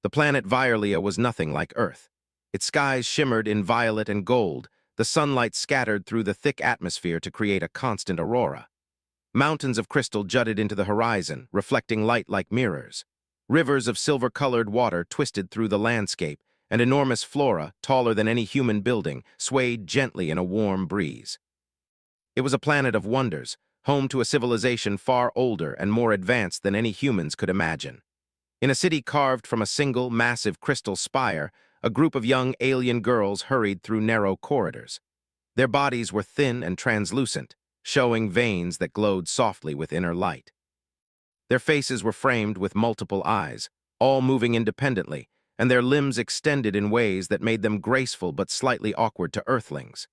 The planet Violia was nothing like Earth. Its skies shimmered in violet and gold, the sunlight scattered through the thick atmosphere to create a constant aurora. Mountains of crystal jutted into the horizon, reflecting light like mirrors. Rivers of silver-colored water twisted through the landscape, and enormous flora, taller than any human building, swayed gently in a warm breeze. It was a planet of wonders, home to a civilization far older and more advanced than any humans could imagine. In a city carved from a single, massive crystal spire, a group of young alien girls hurried through narrow corridors. Their bodies were thin and translucent, showing veins that glowed softly with inner light. Their faces were framed with multiple eyes, all moving independently, and their limbs extended in ways that made them graceful but slightly awkward to Earthlings.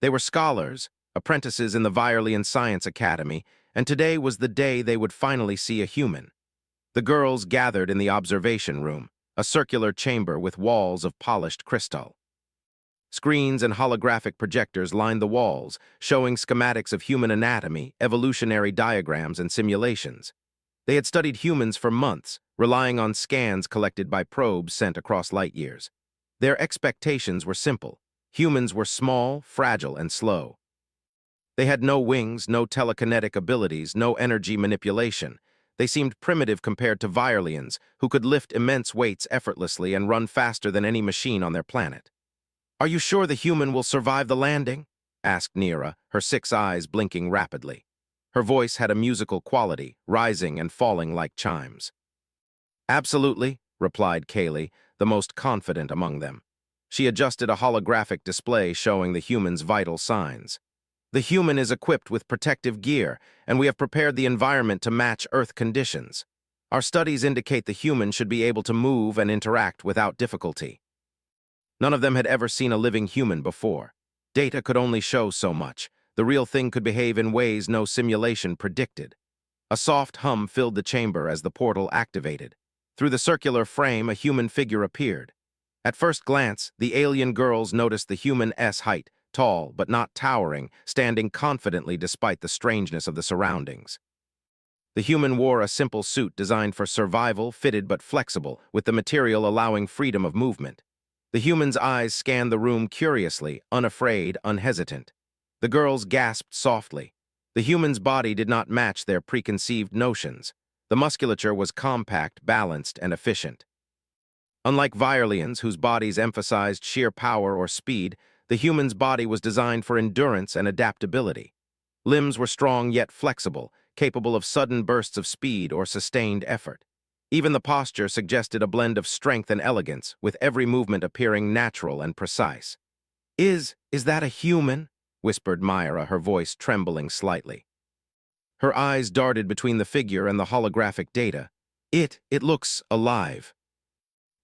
They were scholars, apprentices in the Violian Science Academy, and today was the day they would finally see a human. The girls gathered in the observation room, a circular chamber with walls of polished crystal. Screens and holographic projectors lined the walls, showing schematics of human anatomy, evolutionary diagrams, and simulations. They had studied humans for months, relying on scans collected by probes sent across light years. Their expectations were simple. Humans were small, fragile, and slow. They had no wings, no telekinetic abilities, no energy manipulation. They seemed primitive compared to Violians, who could lift immense weights effortlessly and run faster than any machine on their planet. "Are you sure the human will survive the landing?" asked Nira, her 6 eyes blinking rapidly. Her voice had a musical quality, rising and falling like chimes. "Absolutely," replied Kaylee, the most confident among them. She adjusted a holographic display showing the human's vital signs. "The human is equipped with protective gear, and we have prepared the environment to match Earth conditions. Our studies indicate the human should be able to move and interact without difficulty." None of them had ever seen a living human before. Data could only show so much. The real thing could behave in ways no simulation predicted. A soft hum filled the chamber as the portal activated. Through the circular frame, a human figure appeared. At first glance, the alien girls noticed the human's height, tall but not towering, standing confidently despite the strangeness of the surroundings. The human wore a simple suit designed for survival, fitted but flexible, with the material allowing freedom of movement. The human's eyes scanned the room curiously, unafraid, unhesitant. The girls gasped softly. The human's body did not match their preconceived notions. The musculature was compact, balanced, and efficient. Unlike Violians, whose bodies emphasized sheer power or speed, the human's body was designed for endurance and adaptability. Limbs were strong yet flexible, capable of sudden bursts of speed or sustained effort. Even the posture suggested a blend of strength and elegance, with every movement appearing natural and precise. Is that a human?" whispered Myra, her voice trembling slightly. Her eyes darted between the figure and the holographic data. It looks alive."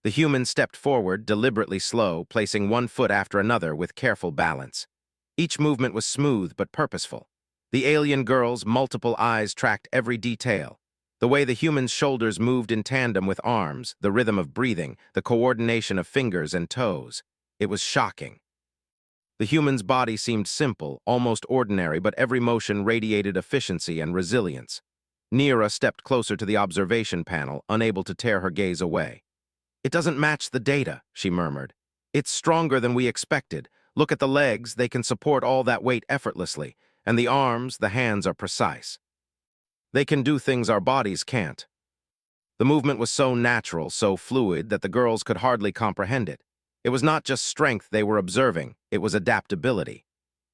The human stepped forward, deliberately slow, placing one foot after another with careful balance. Each movement was smooth but purposeful. The alien girl's multiple eyes tracked every detail. The way the human's shoulders moved in tandem with arms, the rhythm of breathing, the coordination of fingers and toes. It was shocking. The human's body seemed simple, almost ordinary, but every motion radiated efficiency and resilience. Nira stepped closer to the observation panel, unable to tear her gaze away. "It doesn't match the data," she murmured. "It's stronger than we expected. Look at the legs, they can support all that weight effortlessly, and the arms, the hands are precise. They can do things our bodies can't." The movement was so natural, so fluid, that the girls could hardly comprehend it. It was not just strength they were observing, it was adaptability.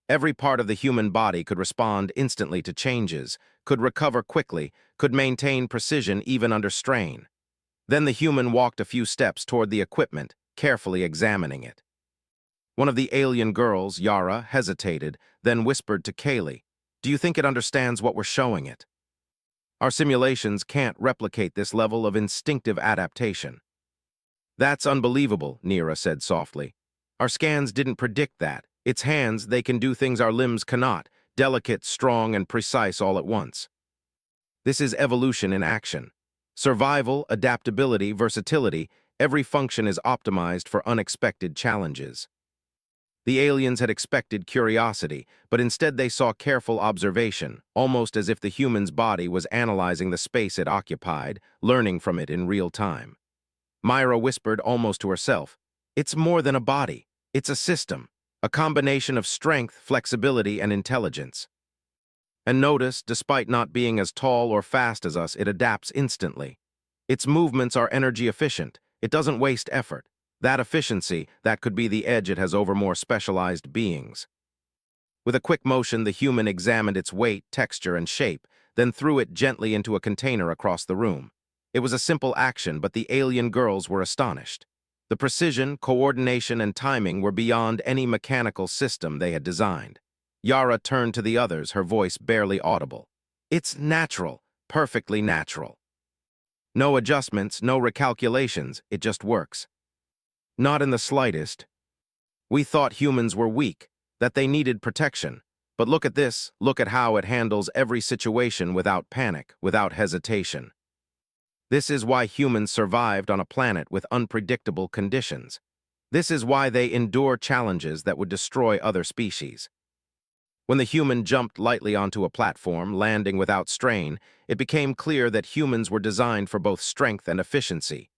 Every part of the human body could respond instantly to changes, could recover quickly, could maintain precision even under strain. Then the human walked a few steps toward the equipment, carefully examining it. One of the alien girls, Yara, hesitated, then whispered to Kaylee, "Do you think it understands what we're showing it?" "Our simulations can't replicate this level of instinctive adaptation." "That's unbelievable," Nira said softly. "Our scans didn't predict that. Its hands, they can do things our limbs cannot, delicate, strong, and precise all at once. This is evolution in action. Survival, adaptability, versatility, every function is optimized for unexpected challenges." The aliens had expected curiosity, but instead they saw careful observation, almost as if the human's body was analyzing the space it occupied, learning from it in real time. Myra whispered almost to herself. It's more than a body. It's a system, a combination of strength, flexibility, and intelligence. And notice, despite not being as tall or fast as us, it adapts instantly. Its movements are energy efficient. It doesn't waste effort. That efficiency, that could be the edge it has over more specialized beings. With a quick motion, the human examined its weight, texture, and shape, then threw it gently into a container across the room. It was a simple action, but the alien girls were astonished. The precision, coordination, and timing were beyond any mechanical system they had designed. Yara turned to the others, her voice barely audible. It's natural, perfectly natural. No adjustments, no recalculations, it just works. Not in the slightest. We thought humans were weak, that they needed protection. But look at this, look at how it handles every situation without panic, without hesitation. This is why humans survived on a planet with unpredictable conditions. This is why they endure challenges that would destroy other species. When the human jumped lightly onto a platform, landing without strain, it became clear that humans were designed for both strength and efficiency.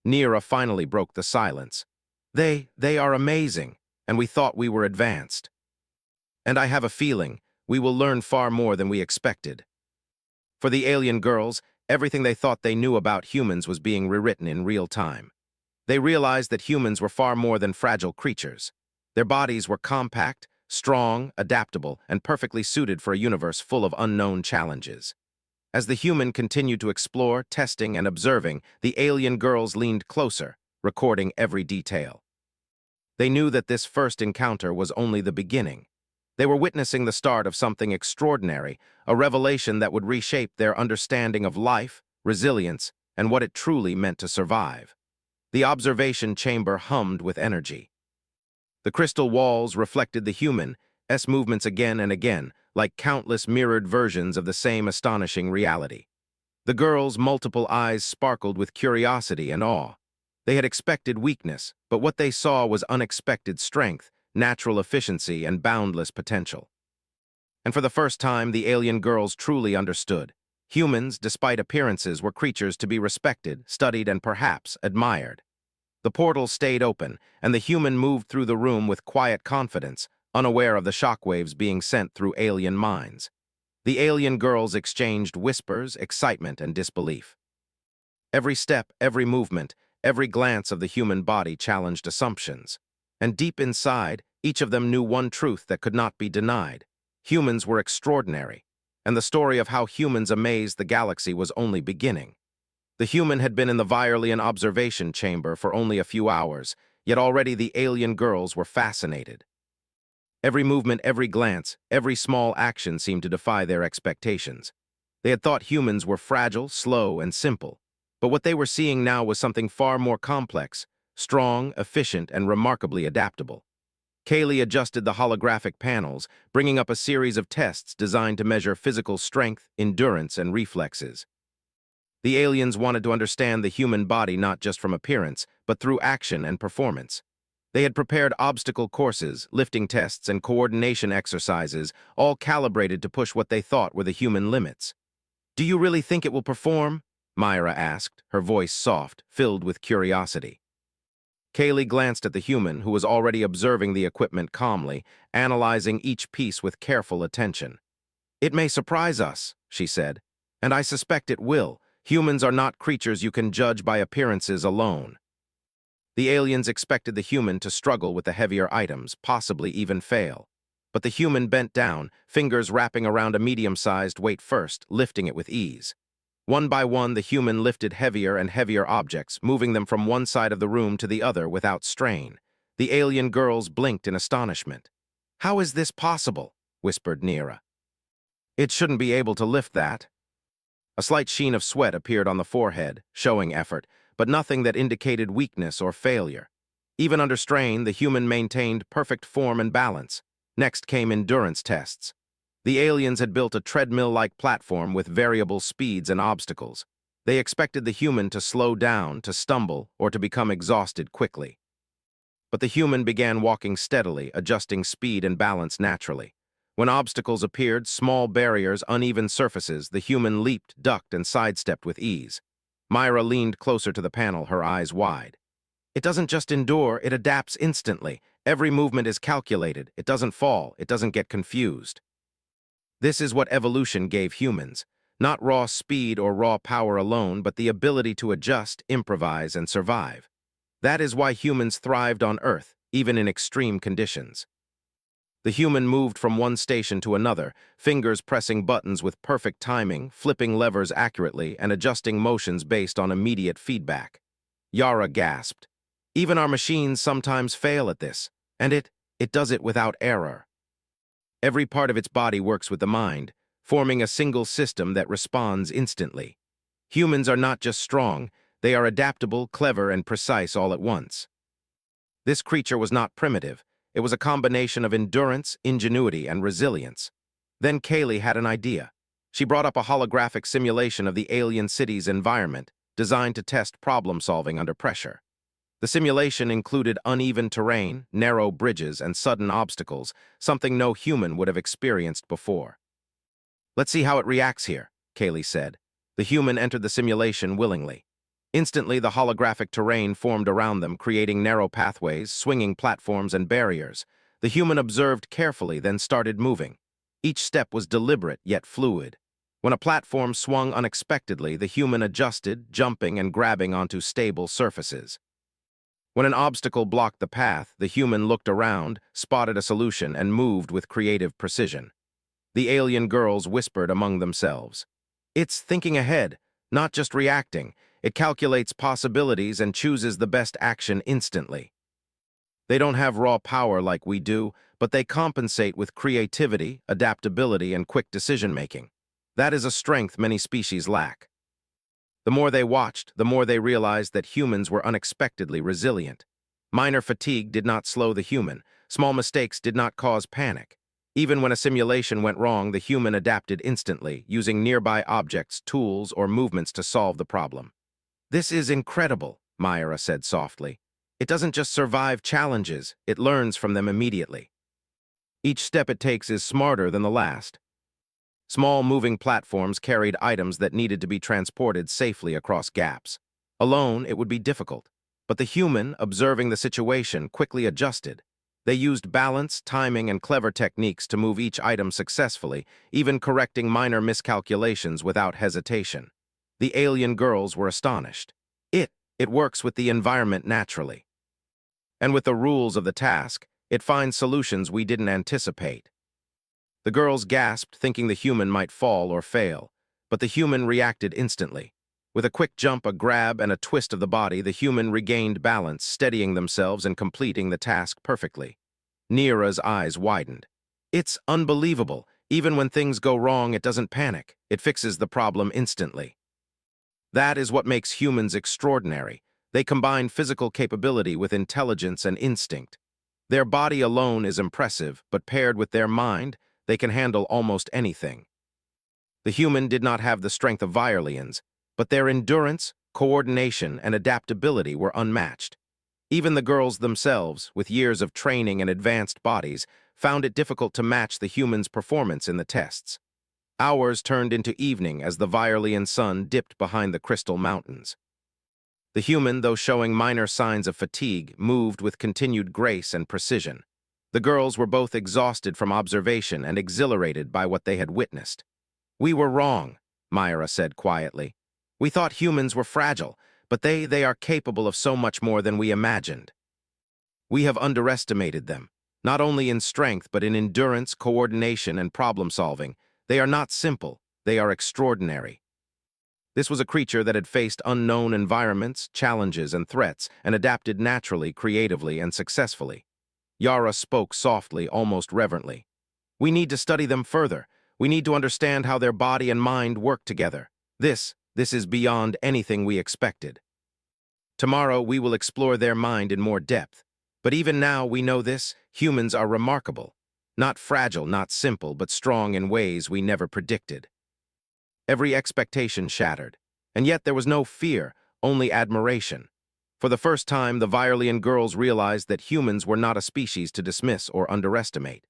Neera finally broke the silence. They are amazing, and we thought we were advanced. And I have a feeling we will learn far more than we expected. For the alien girls, everything they thought they knew about humans was being rewritten in real time. They realized that humans were far more than fragile creatures. Their bodies were compact, strong, adaptable, and perfectly suited for a universe full of unknown challenges. As the human continued to explore, testing, and observing, the alien girls leaned closer, recording every detail. They knew that this first encounter was only the beginning. They were witnessing the start of something extraordinary, a revelation that would reshape their understanding of life, resilience, and what it truly meant to survive. The observation chamber hummed with energy. The crystal walls reflected the human's movements again and again, like countless mirrored versions of the same astonishing reality. The girls' multiple eyes sparkled with curiosity and awe. They had expected weakness, but what they saw was unexpected strength, natural efficiency, and boundless potential. And for the first time, the alien girls truly understood. Humans, despite appearances, were creatures to be respected, studied, and perhaps admired. The portal stayed open, and the human moved through the room with quiet confidence, unaware of the shockwaves being sent through alien minds. The alien girls exchanged whispers, excitement, and disbelief. Every step, every movement, every glance of the human body challenged assumptions. And deep inside, each of them knew one truth that could not be denied. Humans were extraordinary, and the story of how humans amazed the galaxy was only beginning. The human had been in the Virelian observation chamber for only a few hours, yet already the alien girls were fascinated. Every movement, every glance, every small action seemed to defy their expectations. They had thought humans were fragile, slow, and simple, but what they were seeing now was something far more complex, strong, efficient, and remarkably adaptable. Kaylee adjusted the holographic panels, bringing up a series of tests designed to measure physical strength, endurance, and reflexes. The aliens wanted to understand the human body not just from appearance, but through action and performance. They had prepared obstacle courses, lifting tests, and coordination exercises, all calibrated to push what they thought were the human limits. "Do you really think it will perform?" Myra asked, her voice soft, filled with curiosity. Kaylee glanced at the human, who was already observing the equipment calmly, analyzing each piece with careful attention. "It may surprise us," she said, "and I suspect it will. Humans are not creatures you can judge by appearances alone." The aliens expected the human to struggle with the heavier items, possibly even fail. But the human bent down, fingers wrapping around a medium-sized weight first, lifting it with ease. One by one, the human lifted heavier and heavier objects, moving them from one side of the room to the other without strain. The alien girls blinked in astonishment. "How is this possible?" whispered Neera. "It shouldn't be able to lift that." A slight sheen of sweat appeared on the forehead, showing effort, but nothing that indicated weakness or failure. Even under strain, the human maintained perfect form and balance. Next came endurance tests. The aliens had built a treadmill-like platform with variable speeds and obstacles. They expected the human to slow down, to stumble, or to become exhausted quickly. But the human began walking steadily, adjusting speed and balance naturally. When obstacles appeared, small barriers, uneven surfaces, the human leaped, ducked, and sidestepped with ease. Myra leaned closer to the panel, her eyes wide. It doesn't just endure, it adapts instantly. Every movement is calculated. It doesn't fall. It doesn't get confused. This is what evolution gave humans. Not raw speed or raw power alone, but the ability to adjust, improvise, and survive. That is why humans thrived on Earth, even in extreme conditions. The human moved from one station to another, fingers pressing buttons with perfect timing, flipping levers accurately, and adjusting motions based on immediate feedback. Yara gasped. Even our machines sometimes fail at this, and it does it without error. Every part of its body works with the mind, forming a single system that responds instantly. Humans are not just strong, they are adaptable, clever, and precise all at once. This creature was not primitive. It was a combination of endurance, ingenuity, and resilience. Then Kaylee had an idea. She brought up a holographic simulation of the alien city's environment, designed to test problem-solving under pressure. The simulation included uneven terrain, narrow bridges, and sudden obstacles, something no human would have experienced before. "Let's see how it reacts here," Kaylee said. The human entered the simulation willingly. Instantly, the holographic terrain formed around them, creating narrow pathways, swinging platforms, and barriers. The human observed carefully, then started moving. Each step was deliberate, yet fluid. When a platform swung unexpectedly, the human adjusted, jumping and grabbing onto stable surfaces. When an obstacle blocked the path, the human looked around, spotted a solution, and moved with creative precision. The alien girls whispered among themselves. "It's thinking ahead, not just reacting. It calculates possibilities and chooses the best action instantly." They don't have raw power like we do, but they compensate with creativity, adaptability, and quick decision-making. That is a strength many species lack. The more they watched, the more they realized that humans were unexpectedly resilient. Minor fatigue did not slow the human. Small mistakes did not cause panic. Even when a simulation went wrong, the human adapted instantly, using nearby objects, tools, or movements to solve the problem. "This is incredible," Myra said softly. "It doesn't just survive challenges, it learns from them immediately. Each step it takes is smarter than the last." Small moving platforms carried items that needed to be transported safely across gaps. Alone, it would be difficult, but the human, observing the situation, quickly adjusted. They used balance, timing, and clever techniques to move each item successfully, even correcting minor miscalculations without hesitation. The alien girls were astonished. It works with the environment naturally. And with the rules of the task, it finds solutions we didn't anticipate. The girls gasped, thinking the human might fall or fail, but the human reacted instantly. With a quick jump, a grab, and a twist of the body, the human regained balance, steadying themselves and completing the task perfectly. Nira's eyes widened. "It's unbelievable. Even when things go wrong, it doesn't panic. It fixes the problem instantly." That is what makes humans extraordinary. They combine physical capability with intelligence and instinct. Their body alone is impressive, but paired with their mind, they can handle almost anything. The human did not have the strength of violins, but their endurance, coordination, and adaptability were unmatched. Even the girls themselves, with years of training and advanced bodies, found it difficult to match the human's performance in the tests. Hours turned into evening as the Violian sun dipped behind the crystal mountains. The human, though showing minor signs of fatigue, moved with continued grace and precision. The girls were both exhausted from observation and exhilarated by what they had witnessed. "We were wrong," Myra said quietly. "We thought humans were fragile, but they are capable of so much more than we imagined. We have underestimated them, not only in strength but in endurance, coordination, and problem-solving. They are not simple, they are extraordinary." This was a creature that had faced unknown environments, challenges, and threats, and adapted naturally, creatively, and successfully. Yara spoke softly, almost reverently. "We need to study them further. We need to understand how their body and mind work together. This is beyond anything we expected. Tomorrow we will explore their mind in more depth. But even now we know this: humans are remarkable. Not fragile, not simple, but strong in ways we never predicted." Every expectation shattered. And yet there was no fear, only admiration. For the first time, the Violian girls realized that humans were not a species to dismiss or underestimate.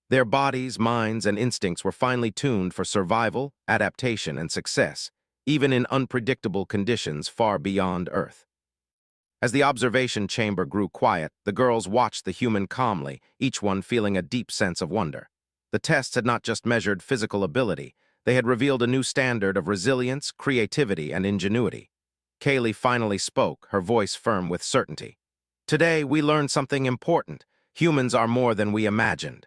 Their bodies, minds, and instincts were finely tuned for survival, adaptation, and success. even in unpredictable conditions far beyond Earth. As the observation chamber grew quiet, the girls watched the human calmly, each one feeling a deep sense of wonder. The tests had not just measured physical ability, they had revealed a new standard of resilience, creativity, and ingenuity. Kaylee finally spoke, her voice firm with certainty. Today, we learned something important. Humans are more than we imagined.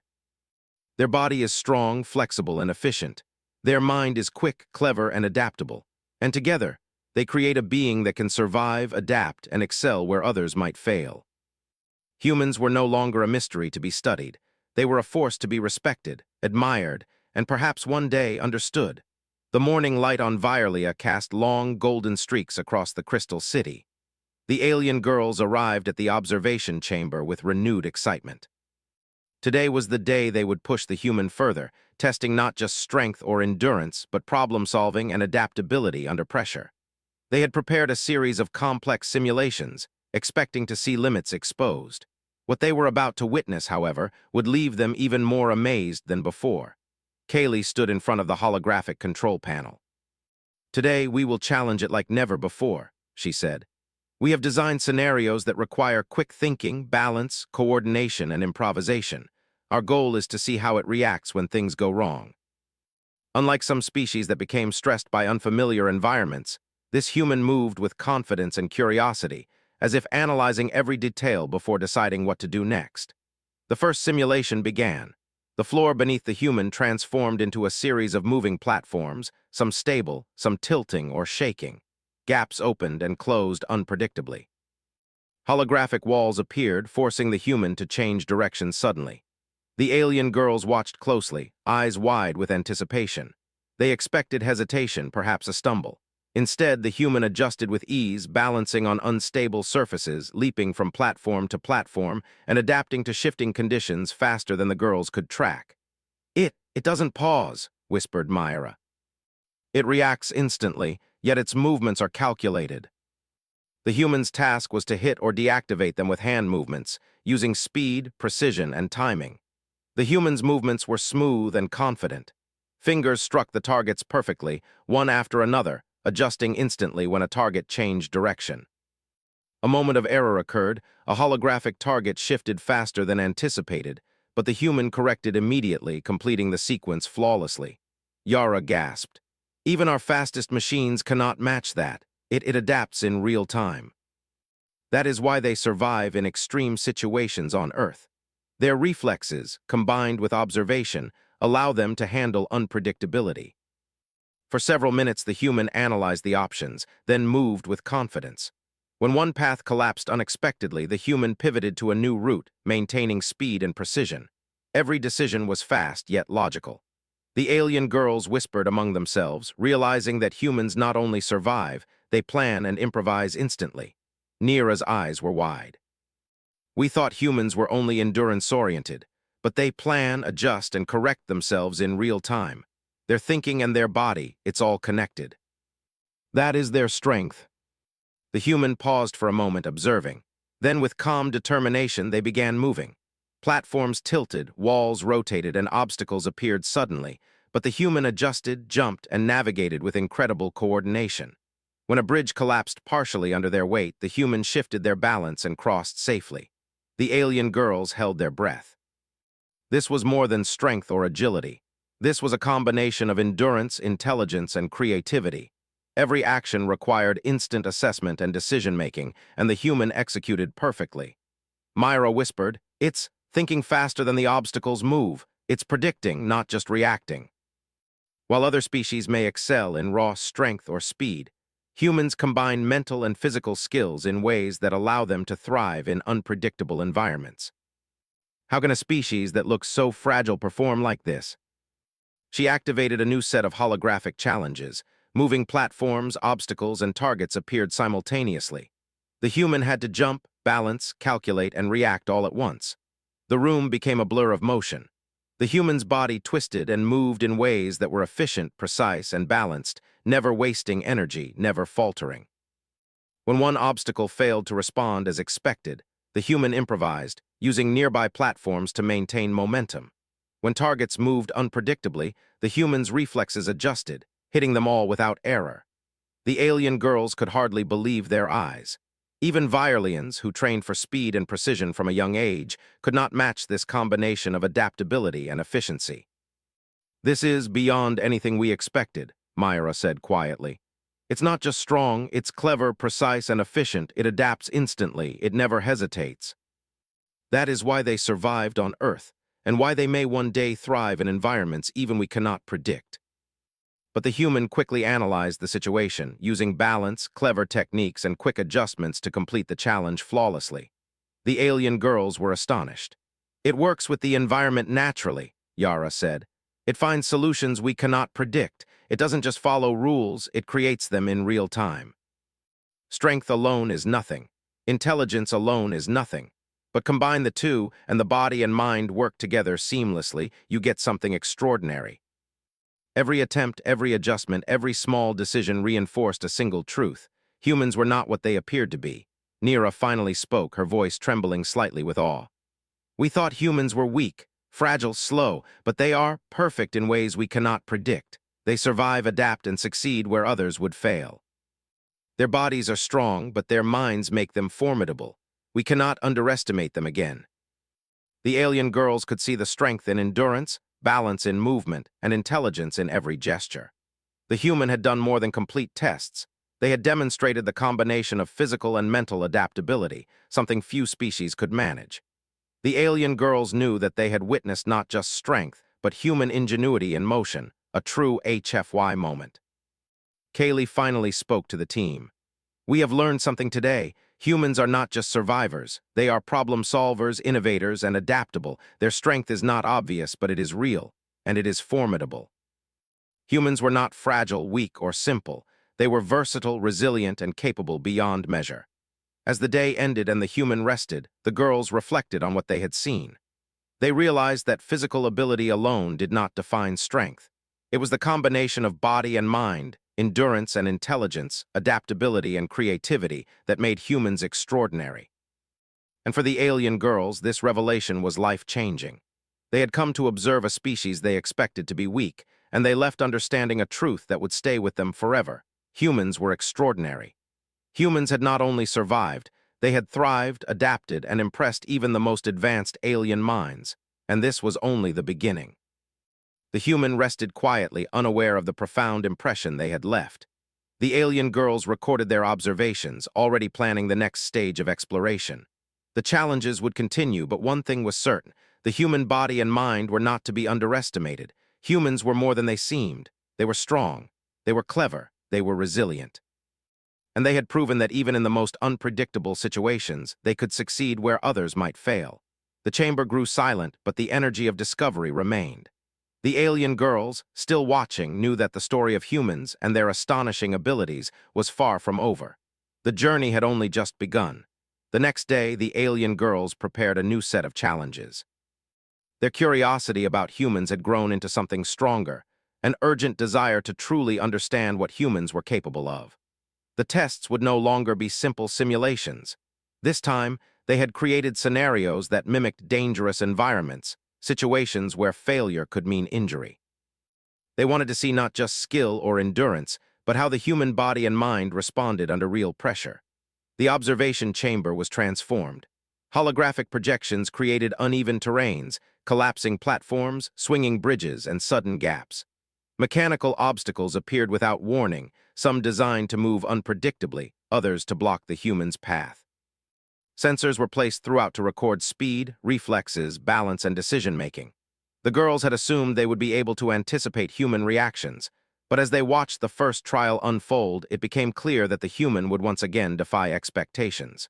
Their body is strong, flexible, and efficient. Their mind is quick, clever, and adaptable. And together, they create a being that can survive, adapt, and excel where others might fail. Humans were no longer a mystery to be studied. They were a force to be respected, admired, and perhaps one day understood. The morning light on Violia cast long, golden streaks across the crystal city. The alien girls arrived at the observation chamber with renewed excitement. Today was the day they would push the human further, testing not just strength or endurance, but problem-solving and adaptability under pressure. They had prepared a series of complex simulations, expecting to see limits exposed. What they were about to witness, however, would leave them even more amazed than before. Kaylee stood in front of the holographic control panel. "Today, we will challenge it like never before," she said. "We have designed scenarios that require quick thinking, balance, coordination, and improvisation. Our goal is to see how it reacts when things go wrong." Unlike some species that became stressed by unfamiliar environments, this human moved with confidence and curiosity, as if analyzing every detail before deciding what to do next. The first simulation began. The floor beneath the human transformed into a series of moving platforms, some stable, some tilting or shaking. Gaps opened and closed unpredictably. Holographic walls appeared, forcing the human to change direction suddenly. The alien girls watched closely, eyes wide with anticipation. They expected hesitation, perhaps a stumble. Instead, the human adjusted with ease, balancing on unstable surfaces, leaping from platform to platform, and adapting to shifting conditions faster than the girls could track. It doesn't pause," whispered Myra. "It reacts instantly, yet its movements are calculated." The human's task was to hit or deactivate them with hand movements, using speed, precision, and timing. The human's movements were smooth and confident. Fingers struck the targets perfectly, one after another, adjusting instantly when a target changed direction. A moment of error occurred, a holographic target shifted faster than anticipated, but the human corrected immediately, completing the sequence flawlessly. Yara gasped. "Even our fastest machines cannot match that. It adapts in real time." That is why they survive in extreme situations on Earth. Their reflexes, combined with observation, allow them to handle unpredictability. For several minutes, the human analyzed the options, then moved with confidence. When one path collapsed unexpectedly, the human pivoted to a new route, maintaining speed and precision. Every decision was fast, yet logical. The alien girls whispered among themselves, realizing that humans not only survive, they plan and improvise instantly. Neera's eyes were wide. "We thought humans were only endurance-oriented, but they plan, adjust, and correct themselves in real time. Their thinking and their body, it's all connected. That is their strength." The human paused for a moment, observing. Then, with calm determination, they began moving. Platforms tilted, walls rotated, and obstacles appeared suddenly, but the human adjusted, jumped, and navigated with incredible coordination. When a bridge collapsed partially under their weight, the humans shifted their balance and crossed safely. The alien girls held their breath. This was more than strength or agility. This was a combination of endurance, intelligence, and creativity. Every action required instant assessment and decision-making, and the human executed perfectly. Myra whispered, "It's thinking faster than the obstacles move. It's predicting, not just reacting." While other species may excel in raw strength or speed, humans combine mental and physical skills in ways that allow them to thrive in unpredictable environments. How can a species that looks so fragile perform like this? She activated a new set of holographic challenges. Moving platforms, obstacles, and targets appeared simultaneously. The human had to jump, balance, calculate, and react all at once. The room became a blur of motion. The human's body twisted and moved in ways that were efficient, precise, and balanced, never wasting energy, never faltering. When one obstacle failed to respond as expected, the human improvised, using nearby platforms to maintain momentum. When targets moved unpredictably, the human's reflexes adjusted, hitting them all without error. The alien girls could hardly believe their eyes. Even Violians, who trained for speed and precision from a young age, could not match this combination of adaptability and efficiency. "This is beyond anything we expected," Myra said quietly. "It's not just strong, it's clever, precise, and efficient. It adapts instantly, it never hesitates. That is why they survived on Earth, and why they may one day thrive in environments even we cannot predict." But the human quickly analyzed the situation, using balance, clever techniques, and quick adjustments to complete the challenge flawlessly. The alien girls were astonished. "It works with the environment naturally," Yara said. "It finds solutions we cannot predict. It doesn't just follow rules, it creates them in real time. Strength alone is nothing. Intelligence alone is nothing. But combine the two, and the body and mind work together seamlessly, you get something extraordinary." Every attempt, every adjustment, every small decision reinforced a single truth. Humans were not what they appeared to be. Nira finally spoke, her voice trembling slightly with awe. "We thought humans were weak, fragile, slow, but they are perfect in ways we cannot predict. They survive, adapt, and succeed where others would fail. Their bodies are strong, but their minds make them formidable. We cannot underestimate them again." The alien girls could see the strength in endurance, balance in movement, and intelligence in every gesture. The human had done more than complete tests. They had demonstrated the combination of physical and mental adaptability, something few species could manage. The alien girls knew that they had witnessed not just strength, but human ingenuity in motion, a true HFY moment. Kaylee finally spoke to the team. "We have learned something today. Humans are not just survivors. They are problem solvers, innovators, and adaptable. Their strength is not obvious, but it is real, and it is formidable." Humans were not fragile, weak, or simple. They were versatile, resilient, and capable beyond measure. As the day ended and the human rested, the girls reflected on what they had seen. They realized that physical ability alone did not define strength. It was the combination of body and mind, endurance and intelligence, adaptability and creativity that made humans extraordinary. And for the alien girls, this revelation was life-changing. They had come to observe a species they expected to be weak, and they left understanding a truth that would stay with them forever. Humans were extraordinary. Humans had not only survived, they had thrived, adapted, and impressed even the most advanced alien minds, and this was only the beginning. The human rested quietly, unaware of the profound impression they had left. The alien girls recorded their observations, already planning the next stage of exploration. The challenges would continue, but one thing was certain: the human body and mind were not to be underestimated. Humans were more than they seemed. They were strong, they were clever, they were resilient. And they had proven that even in the most unpredictable situations, they could succeed where others might fail. The chamber grew silent, but the energy of discovery remained. The alien girls, still watching, knew that the story of humans and their astonishing abilities was far from over. The journey had only just begun. The next day, the alien girls prepared a new set of challenges. Their curiosity about humans had grown into something stronger, an urgent desire to truly understand what humans were capable of. The tests would no longer be simple simulations. This time, they had created scenarios that mimicked dangerous environments, situations where failure could mean injury. They wanted to see not just skill or endurance, but how the human body and mind responded under real pressure. The observation chamber was transformed. Holographic projections created uneven terrains, collapsing platforms, swinging bridges, and sudden gaps. Mechanical obstacles appeared without warning, some designed to move unpredictably, others to block the human's path. Sensors were placed throughout to record speed, reflexes, balance, and decision-making. The girls had assumed they would be able to anticipate human reactions, but as they watched the first trial unfold, it became clear that the human would once again defy expectations.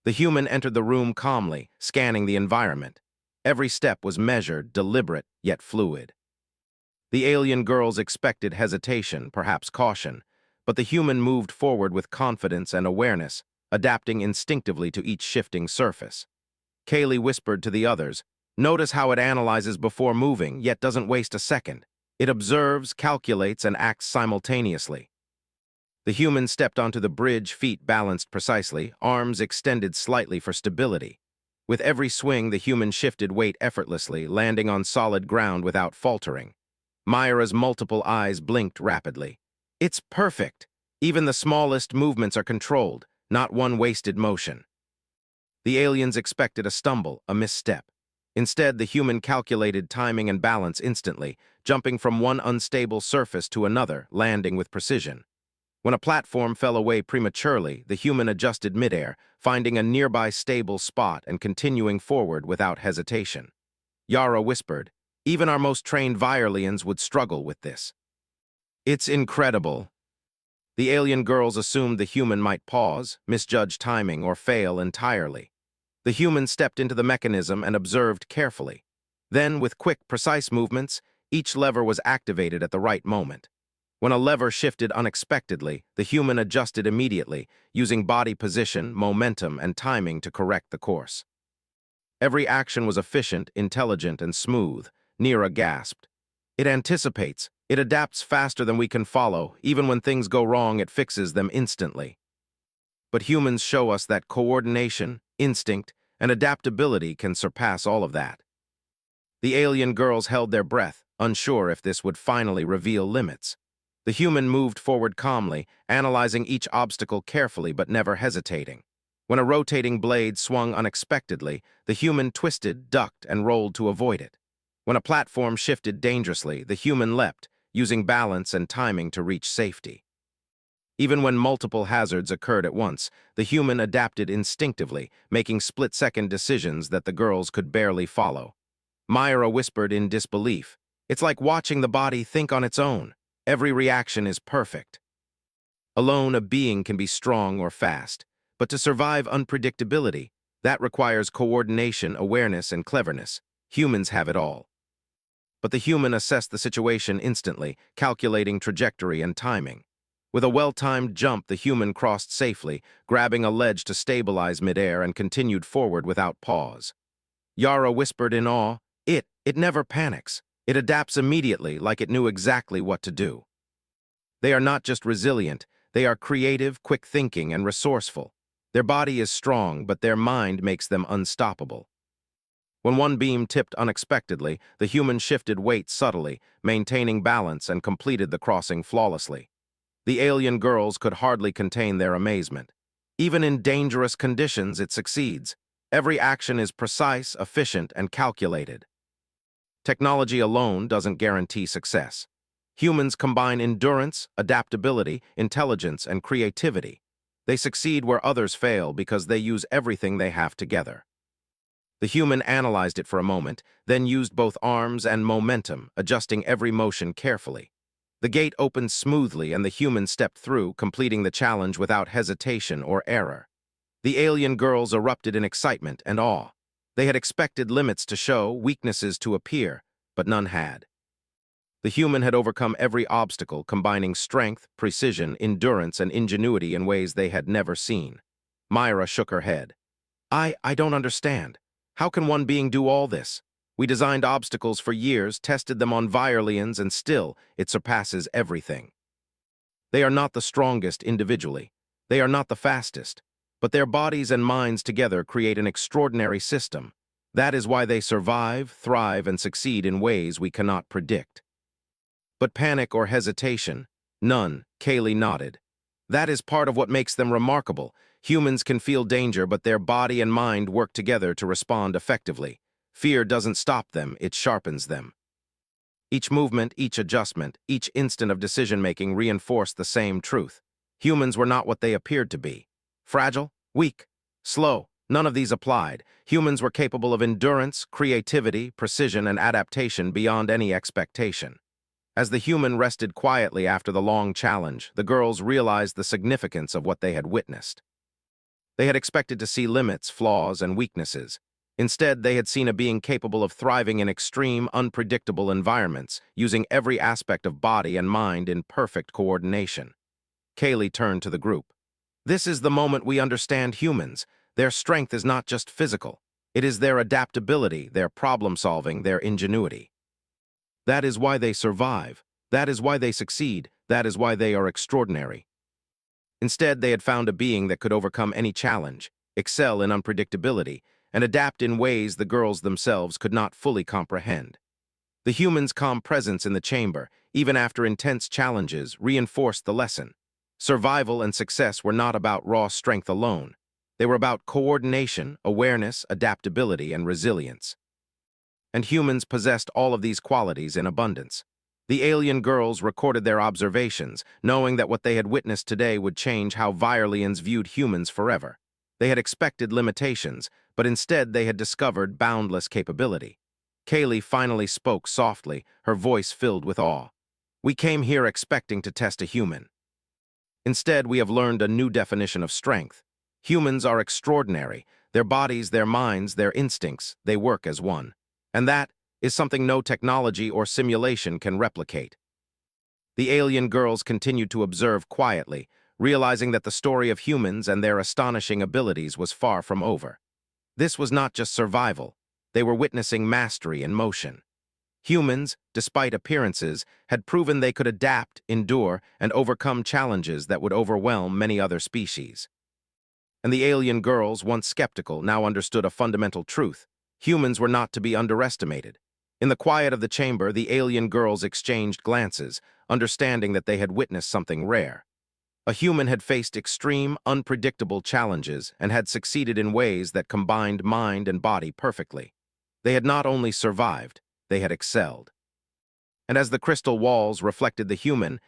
The human entered the room calmly, scanning the environment. Every step was measured, deliberate, yet fluid. The alien girls expected hesitation, perhaps caution, but the human moved forward with confidence and awareness, adapting instinctively to each shifting surface. Kaylee whispered to the others, "Notice how it analyzes before moving, yet doesn't waste a second. It observes, calculates, and acts simultaneously." The human stepped onto the bridge, feet balanced precisely, arms extended slightly for stability. With every swing, the human shifted weight effortlessly, landing on solid ground without faltering. Myra's multiple eyes blinked rapidly. "It's perfect!" Even the smallest movements are controlled, not one wasted motion. The aliens expected a stumble, a misstep. Instead, the human calculated timing and balance instantly, jumping from one unstable surface to another, landing with precision. When a platform fell away prematurely, the human adjusted midair, finding a nearby stable spot and continuing forward without hesitation. Yara whispered, "Even our most trained Violians would struggle with this." "It's incredible." The alien girls assumed the human might pause, misjudge timing, or fail entirely. The human stepped into the mechanism and observed carefully. Then, with quick, precise movements, each lever was activated at the right moment. When a lever shifted unexpectedly, the human adjusted immediately, using body position, momentum, and timing to correct the course. Every action was efficient, intelligent, and smooth. Nira gasped. "It anticipates. It adapts faster than we can follow. Even when things go wrong, it fixes them instantly." But humans show us that coordination, instinct, and adaptability can surpass all of that. The alien girls held their breath, unsure if this would finally reveal limits. The human moved forward calmly, analyzing each obstacle carefully but never hesitating. When a rotating blade swung unexpectedly, the human twisted, ducked, and rolled to avoid it. When a platform shifted dangerously, the human leapt, using balance and timing to reach safety. Even when multiple hazards occurred at once, the human adapted instinctively, making split-second decisions that the girls could barely follow. Myra whispered in disbelief, "It's like watching the body think on its own. Every reaction is perfect." Alone, a being can be strong or fast, but to survive unpredictability, that requires coordination, awareness, and cleverness. Humans have it all. But the human assessed the situation instantly, calculating trajectory and timing. With a well-timed jump, the human crossed safely, grabbing a ledge to stabilize midair and continued forward without pause. Yara whispered in awe, It never panics. It adapts immediately, like it knew exactly what to do." They are not just resilient, they are creative, quick-thinking, and resourceful. Their body is strong, but their mind makes them unstoppable. When one beam tipped unexpectedly, the human shifted weight subtly, maintaining balance, and completed the crossing flawlessly. The alien girls could hardly contain their amazement. Even in dangerous conditions, it succeeds. Every action is precise, efficient, and calculated. Technology alone doesn't guarantee success. Humans combine endurance, adaptability, intelligence, and creativity. They succeed where others fail because they use everything they have together. The human analyzed it for a moment, then used both arms and momentum, adjusting every motion carefully. The gate opened smoothly and the human stepped through, completing the challenge without hesitation or error. The alien girls erupted in excitement and awe. They had expected limits to show, weaknesses to appear, but none had. The human had overcome every obstacle, combining strength, precision, endurance, and ingenuity in ways they had never seen. Myra shook her head. I don't understand. How can one being do all this? We designed obstacles for years, tested them on Violians, and still, it surpasses everything. They are not the strongest individually. They are not the fastest. But their bodies and minds together create an extraordinary system. That is why they survive, thrive, and succeed in ways we cannot predict. But panic or hesitation? None, Kaylee nodded. That is part of what makes them remarkable. Humans can feel danger, but their body and mind work together to respond effectively. Fear doesn't stop them, it sharpens them. Each movement, each adjustment, each instant of decision-making reinforced the same truth. Humans were not what they appeared to be. Fragile, weak, slow, none of these applied. Humans were capable of endurance, creativity, precision, and adaptation beyond any expectation. As the human rested quietly after the long challenge, the girls realized the significance of what they had witnessed. They had expected to see limits, flaws, and weaknesses. Instead, they had seen a being capable of thriving in extreme, unpredictable environments, using every aspect of body and mind in perfect coordination. Kaylee turned to the group. This is the moment we understand humans. Their strength is not just physical. It is their adaptability, their problem-solving, their ingenuity. That is why they survive. That is why they succeed. That is why they are extraordinary. Instead, they had found a being that could overcome any challenge, excel in unpredictability, and adapt in ways the girls themselves could not fully comprehend. The human's calm presence in the chamber, even after intense challenges, reinforced the lesson. Survival and success were not about raw strength alone. They were about coordination, awareness, adaptability, and resilience. And humans possessed all of these qualities in abundance. The alien girls recorded their observations, knowing that what they had witnessed today would change how Violians viewed humans forever. They had expected limitations, but instead they had discovered boundless capability. Kaylee finally spoke softly, her voice filled with awe. "We came here expecting to test a human. Instead, we have learned a new definition of strength. Humans are extraordinary. Their bodies, their minds, their instincts, they work as one. And that is something no technology or simulation can replicate." The alien girls continued to observe quietly, realizing that the story of humans and their astonishing abilities was far from over. This was not just survival. They were witnessing mastery in motion. Humans, despite appearances, had proven they could adapt, endure, and overcome challenges that would overwhelm many other species. And the alien girls, once skeptical, now understood a fundamental truth. Humans were not to be underestimated. In the quiet of the chamber, the alien girls exchanged glances, understanding that they had witnessed something rare. A human had faced extreme, unpredictable challenges and had succeeded in ways that combined mind and body perfectly. They had not only survived, they had excelled. And as the crystal walls reflected the human's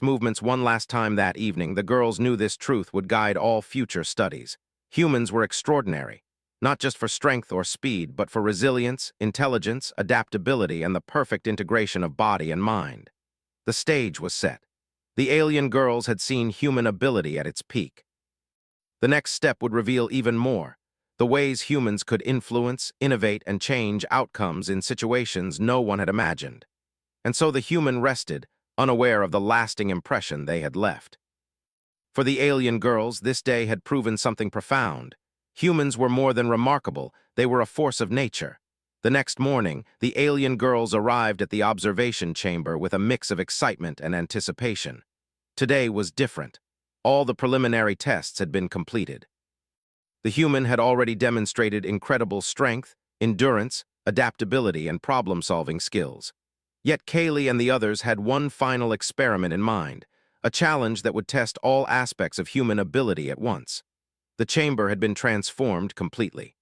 movements one last time that evening, the girls knew this truth would guide all future studies. Humans were extraordinary, not just for strength or speed, but for resilience, intelligence, adaptability, and the perfect integration of body and mind. The stage was set. The alien girls had seen human ability at its peak. The next step would reveal even more: the ways humans could influence, innovate, and change outcomes in situations no one had imagined. And so the human rested, unaware of the lasting impression they had left. For the alien girls, this day had proven something profound. Humans were more than remarkable, they were a force of nature. The next morning, the alien girls arrived at the observation chamber with a mix of excitement and anticipation. Today was different. All the preliminary tests had been completed. The human had already demonstrated incredible strength, endurance, adaptability, and problem-solving skills. Yet Kaylee and the others had one final experiment in mind, a challenge that would test all aspects of human ability at once. The chamber had been transformed completely.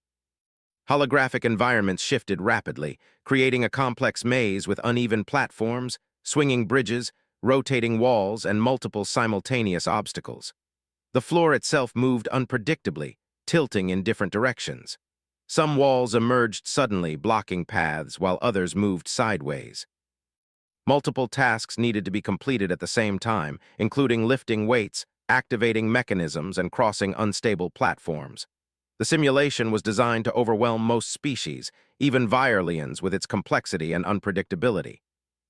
Holographic environments shifted rapidly, creating a complex maze with uneven platforms, swinging bridges, rotating walls, and multiple simultaneous obstacles. The floor itself moved unpredictably, tilting in different directions. Some walls emerged suddenly, blocking paths, while others moved sideways. Multiple tasks needed to be completed at the same time, including lifting weights, activating mechanisms, and crossing unstable platforms. The simulation was designed to overwhelm most species, even Violians, with its complexity and unpredictability.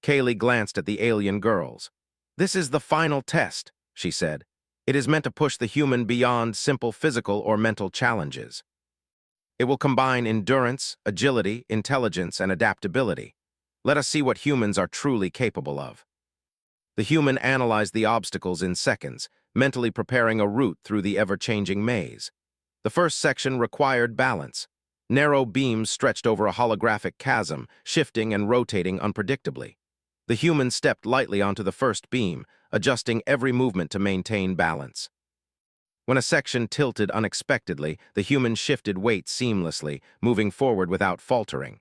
Kaylee glanced at the alien girls. "This is the final test," she said. "It is meant to push the human beyond simple physical or mental challenges. It will combine endurance, agility, intelligence, and adaptability. Let us see what humans are truly capable of." The human analyzed the obstacles in seconds, mentally preparing a route through the ever-changing maze. The first section required balance. Narrow beams stretched over a holographic chasm, shifting and rotating unpredictably. The human stepped lightly onto the first beam, adjusting every movement to maintain balance. When a section tilted unexpectedly, the human shifted weight seamlessly, moving forward without faltering.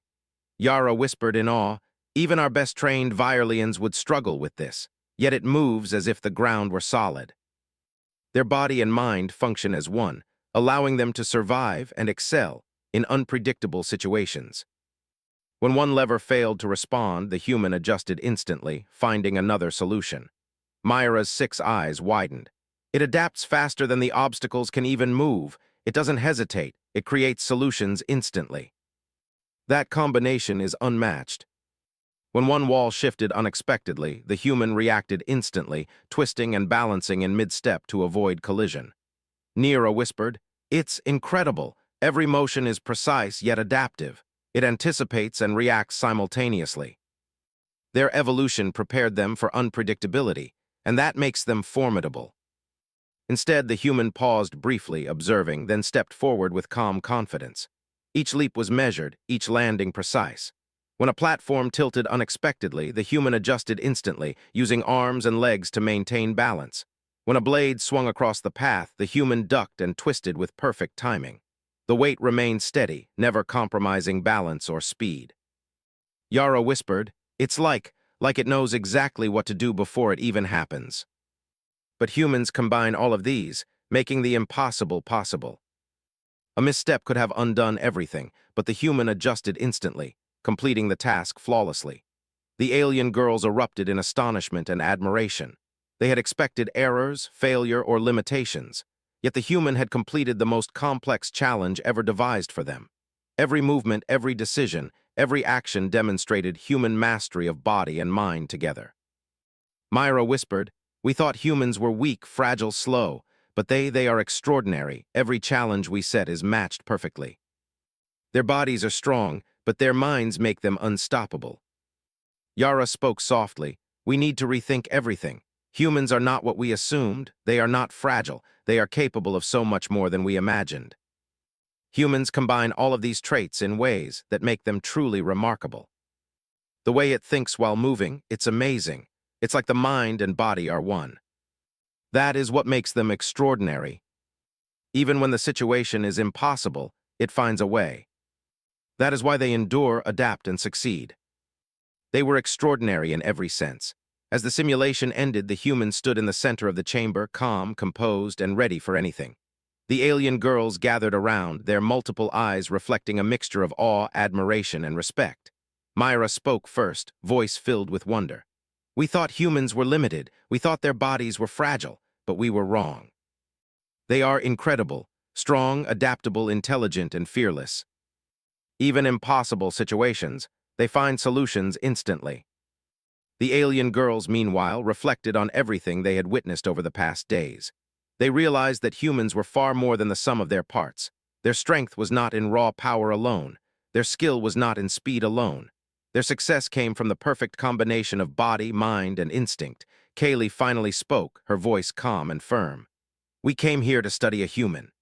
Yara whispered in awe, "Even our best-trained Violians would struggle with this, yet it moves as if the ground were solid." Their body and mind function as one, allowing them to survive and excel in unpredictable situations. When one lever failed to respond, the human adjusted instantly, finding another solution. Myra's 6 eyes widened. "It adapts faster than the obstacles can even move. It doesn't hesitate. It creates solutions instantly." That combination is unmatched. When one wall shifted unexpectedly, the human reacted instantly, twisting and balancing in mid-step to avoid collision. Nira whispered, "It's incredible. Every motion is precise yet adaptive. It anticipates and reacts simultaneously." Their evolution prepared them for unpredictability, and that makes them formidable. Instead, the human paused briefly, observing, then stepped forward with calm confidence. Each leap was measured, each landing precise. When a platform tilted unexpectedly, the human adjusted instantly, using arms and legs to maintain balance. When a blade swung across the path, the human ducked and twisted with perfect timing. The weight remained steady, never compromising balance or speed. Yara whispered, "It's like it knows exactly what to do before it even happens." But humans combine all of these, making the impossible possible. A misstep could have undone everything, but the human adjusted instantly, completing the task flawlessly. The alien girls erupted in astonishment and admiration. They had expected errors, failure, or limitations, yet the human had completed the most complex challenge ever devised for them. Every movement, every decision, every action demonstrated human mastery of body and mind together. Myra whispered, "We thought humans were weak, fragile, slow, but they are extraordinary. Every challenge we set is matched perfectly. Their bodies are strong, but their minds make them unstoppable." Yara spoke softly, "We need to rethink everything. Humans are not what we assumed. They are not fragile. They are capable of so much more than we imagined. Humans combine all of these traits in ways that make them truly remarkable. The way it thinks while moving, it's amazing. It's like the mind and body are one. That is what makes them extraordinary. Even when the situation is impossible, it finds a way. That is why they endure, adapt, and succeed." They were extraordinary in every sense. As the simulation ended, the human stood in the center of the chamber, calm, composed, and ready for anything. The alien girls gathered around, their multiple eyes reflecting a mixture of awe, admiration, and respect. Myra spoke first, voice filled with wonder. "We thought humans were limited. We thought their bodies were fragile, but we were wrong. They are incredible, strong, adaptable, intelligent, and fearless. Even impossible situations, they find solutions instantly." The alien girls, meanwhile, reflected on everything they had witnessed over the past days. They realized that humans were far more than the sum of their parts. Their strength was not in raw power alone. Their skill was not in speed alone. Their success came from the perfect combination of body, mind, and instinct. Kaylee finally spoke, her voice calm and firm. "We came here to study a human.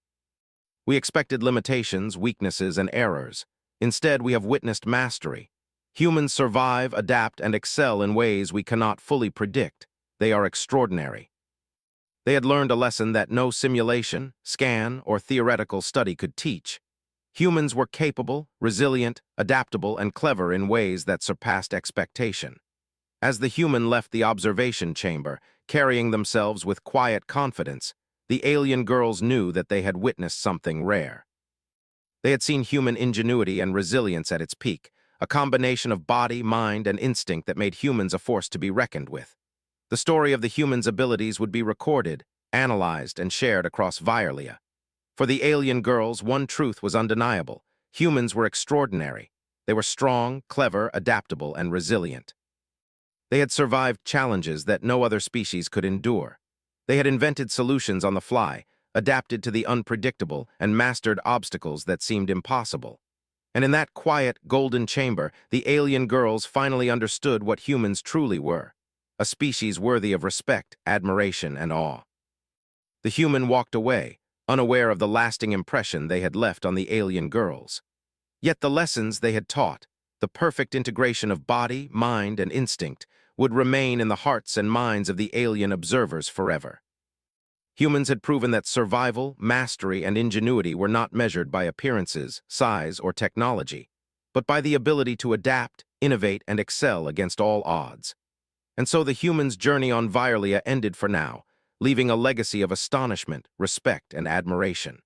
We expected limitations, weaknesses, and errors. Instead, we have witnessed mastery. Humans survive, adapt, and excel in ways we cannot fully predict. They are extraordinary." They had learned a lesson that no simulation, scan, or theoretical study could teach. Humans were capable, resilient, adaptable, and clever in ways that surpassed expectation. As the human left the observation chamber, carrying themselves with quiet confidence, the alien girls knew that they had witnessed something rare. They had seen human ingenuity and resilience at its peak, a combination of body, mind, and instinct that made humans a force to be reckoned with. The story of the human's abilities would be recorded, analyzed, and shared across Violia. For the alien girls, one truth was undeniable. Humans were extraordinary. They were strong, clever, adaptable, and resilient. They had survived challenges that no other species could endure. They had invented solutions on the fly, adapted to the unpredictable, and mastered obstacles that seemed impossible. And in that quiet, golden chamber, the alien girls finally understood what humans truly were, a species worthy of respect, admiration, and awe. The human walked away, unaware of the lasting impression they had left on the alien girls. Yet the lessons they had taught, the perfect integration of body, mind, and instinct, would remain in the hearts and minds of the alien observers forever. Humans had proven that survival, mastery, and ingenuity were not measured by appearances, size, or technology, but by the ability to adapt, innovate, and excel against all odds. And so the human's journey on Violia ended for now, leaving a legacy of astonishment, respect, and admiration.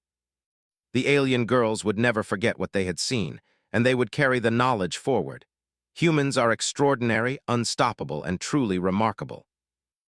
The alien girls would never forget what they had seen, and they would carry the knowledge forward. Humans are extraordinary, unstoppable, and truly remarkable.